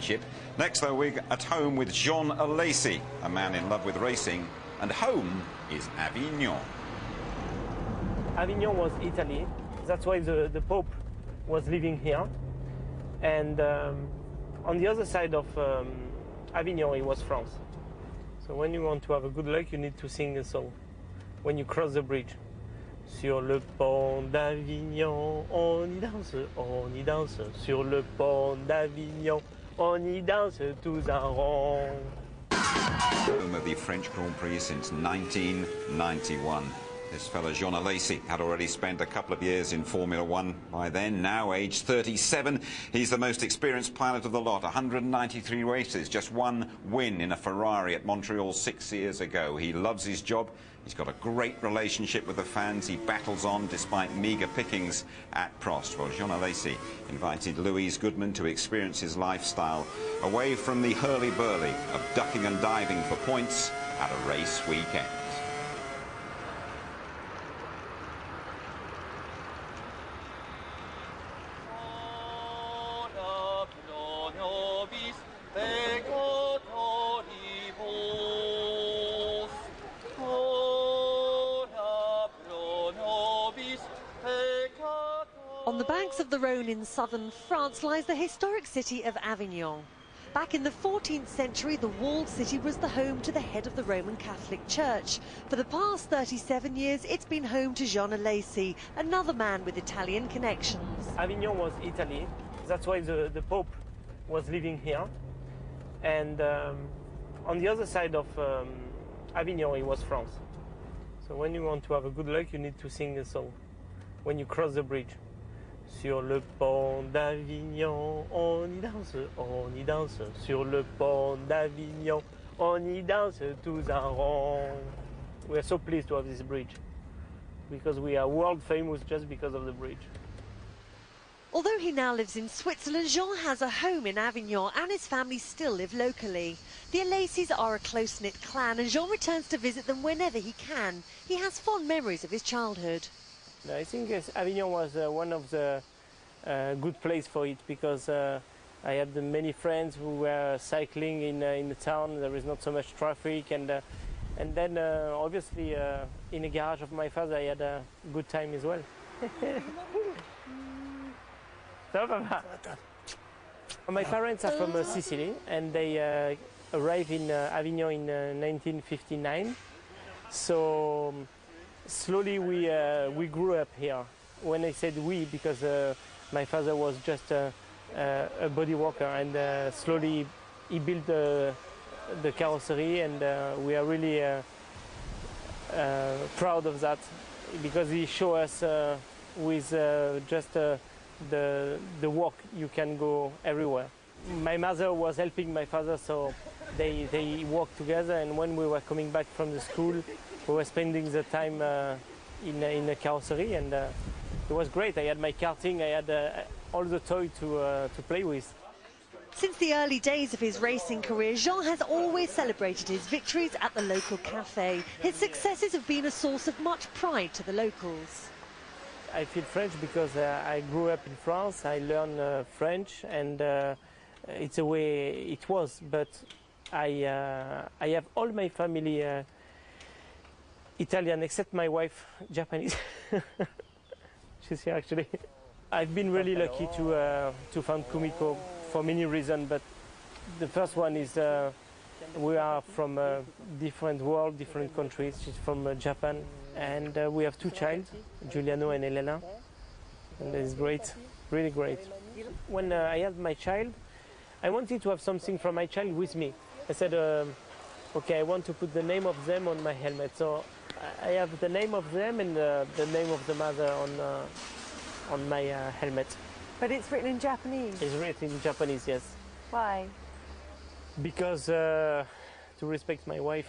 Championship. Next, though, we're at home with Jean Alesi, a man in love with racing, and home is Avignon. Avignon was Italy. That's why the Pope was living here. And on the other side of Avignon, it was France. So when you want to have a good luck, you need to sing a song. When you cross the bridge. Sur le pont d'Avignon, on y danse, on y danse. Sur le pont d'Avignon, on y danse tous en rond. Home of the French Grand Prix since 1991. This fellow Jean Alesi had already spent a couple of years in Formula One by then, now aged 37. He's the most experienced pilot of the lot, 193 races, just one win in a Ferrari at Montreal 6 years ago. He loves his job. He's got a great relationship with the fans. He battles on despite meagre pickings at Prost. Well, Jean Alesi invited Louise Goodman to experience his lifestyle away from the hurly-burly of ducking and diving for points at a race weekend. On the banks of the Rhone in southern France lies the historic city of Avignon. Back in the 14th century, the walled city was the home to the head of the Roman Catholic Church. For the past 37 years, it's been home to Jean Alesi, another man with Italian connections. Avignon was Italy. That's why the Pope was living here. And on the other side of Avignon, it was France. So when you want to have a good luck, you need to sing a song. When you cross the bridge. Sur le pont d'Avignon, on y danse, on y danse. Sur le pont d'Avignon, on y danse tous en rond. We are so pleased to have this bridge because we are world famous just because of the bridge. Although he now lives in Switzerland, Jean has a home in Avignon and his family still live locally. The Alesis are a close-knit clan and Jean returns to visit them whenever he can. He has fond memories of his childhood. I think Avignon was one of the good place for it because I had many friends who were cycling in the town. There is not so much traffic, and then obviously in the garage of my father I had a good time as well. My parents are from Sicily and they arrived in Avignon in 1959. So slowly we grew up here. When I said we, because my father was just a body worker, and slowly he built the carrosserie, and we are really proud of that because he showed us with just the work you can go everywhere. My mother was helping my father, so they worked together, and when we were coming back from the school, we were spending the time in a carrosserie, and it was great. I had my karting, I had all the toys to play with. Since the early days of his racing career, Jean has always celebrated his victories at the local cafe. His successes have been a source of much pride to the locals. I feel French because I grew up in France, I learned French, and it's the way it was, but I have all my family Italian, except my wife, Japanese. She's here actually. I've been really lucky to find Kumiko for many reasons, but the first one is we are from a different world, different countries. She's from Japan, and we have two children, Giuliano and Elena, and it's great, really great. When I had my child, I wanted to have something from my child with me. I said, okay, I want to put the name of them on my helmet. So I have the name of them and the name of the mother on my helmet. But it's written in Japanese? It's written in Japanese, yes. Why? Because to respect my wife.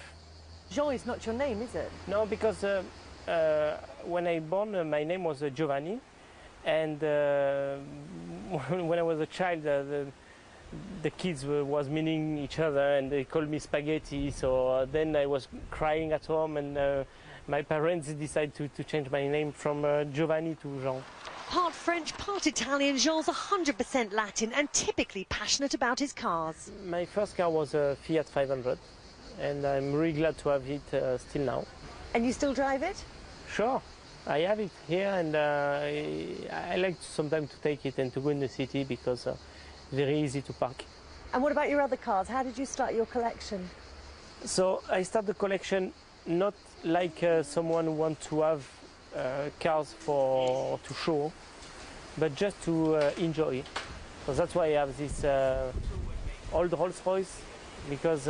Jean is not your name, is it? No, because when I born, my name was Giovanni. And when I was a child, the kids was meaning each other and they called me spaghetti. So then I was crying at home, and my parents decided to change my name from Giovanni to Jean. Part French, part Italian, Jean's 100% Latin and typically passionate about his cars. My first car was a Fiat 500 and I'm really glad to have it still now. And you still drive it? Sure, I have it here and I like sometimes to take it and to go in the city because it's very easy to park. And what about your other cars? How did you start your collection? So I start the collection not like someone who wants to have cars to show, but just to enjoy. So that's why I have this old Rolls Royce, because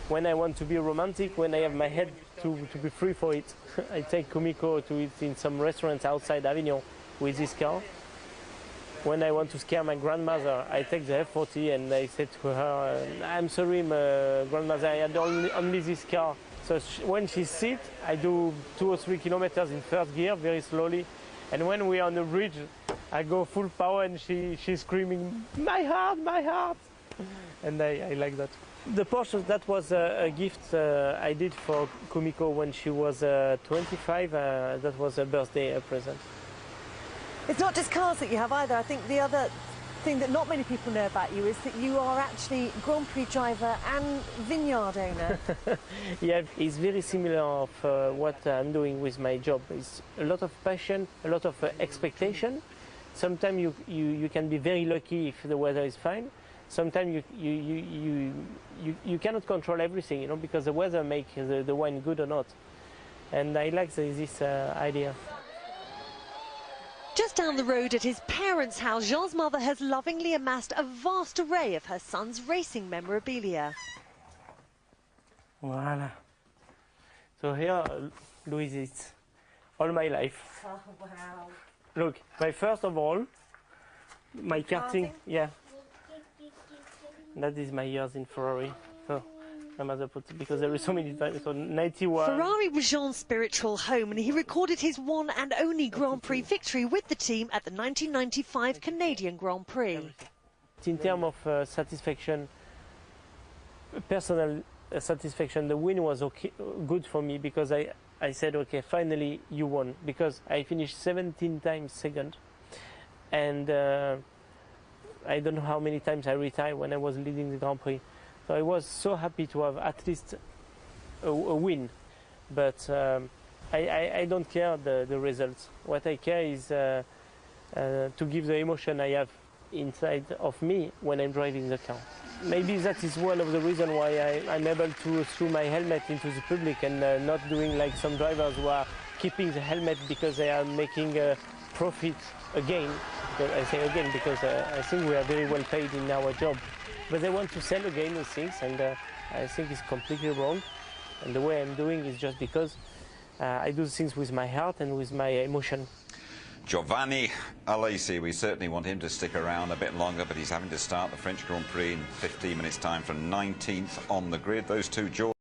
when I want to be romantic, when I have my head to be free for it, I take Kumiko to eat in some restaurants outside Avignon with this car. When I want to scare my grandmother, I take the F40 and I say to her, I'm sorry, grandmother, I had only this car. So when she sits, I do 2 or 3 kilometers in first gear, very slowly. And when we are on the bridge, I go full power and she's screaming, my heart. And I like that. The Porsche, that was a gift I did for Kumiko when she was 25. That was a birthday present. It's not just cars that you have either. I think the other thing that not many people know about you is that you are actually Grand Prix driver and vineyard owner. Yeah, it's very similar of what I'm doing with my job. It's a lot of passion, a lot of expectation. Sometimes you can be very lucky if the weather is fine. Sometimes you cannot control everything, you know, because the weather makes the wine good or not. And I like this idea. Just down the road at his parents' house, Jean's mother has lovingly amassed a vast array of her son's racing memorabilia. Voila. So here, Louis, it's all my life. Oh, wow. Look, first of all, my karting, yeah. That is my years in Ferrari. So my mother put it because there is so many times. So 91. Ferrari was Jean's spiritual home, and he recorded his one and only Grand Prix victory with the team at the 1995 Canadian Grand Prix. In terms of satisfaction, personal satisfaction, the win was okay, good for me because I said, okay, finally you won, because I finished 17 times second, and I don't know how many times I retired when I was leading the Grand Prix. So I was so happy to have at least a win, but I don't care the results. What I care is to give the emotion I have inside of me when I'm driving the car. Maybe that is one of the reasons why I'm able to throw my helmet into the public and not doing like some drivers who are keeping the helmet because they are making a profit again. I say again because I think we are very well paid in our job. But they want to sell again those things, and I think it's completely wrong. And the way I'm doing is just because I do things with my heart and with my emotion. Giovanni Alesi, we certainly want him to stick around a bit longer, but he's having to start the French Grand Prix in 15 minutes' time from 19th on the grid. Those two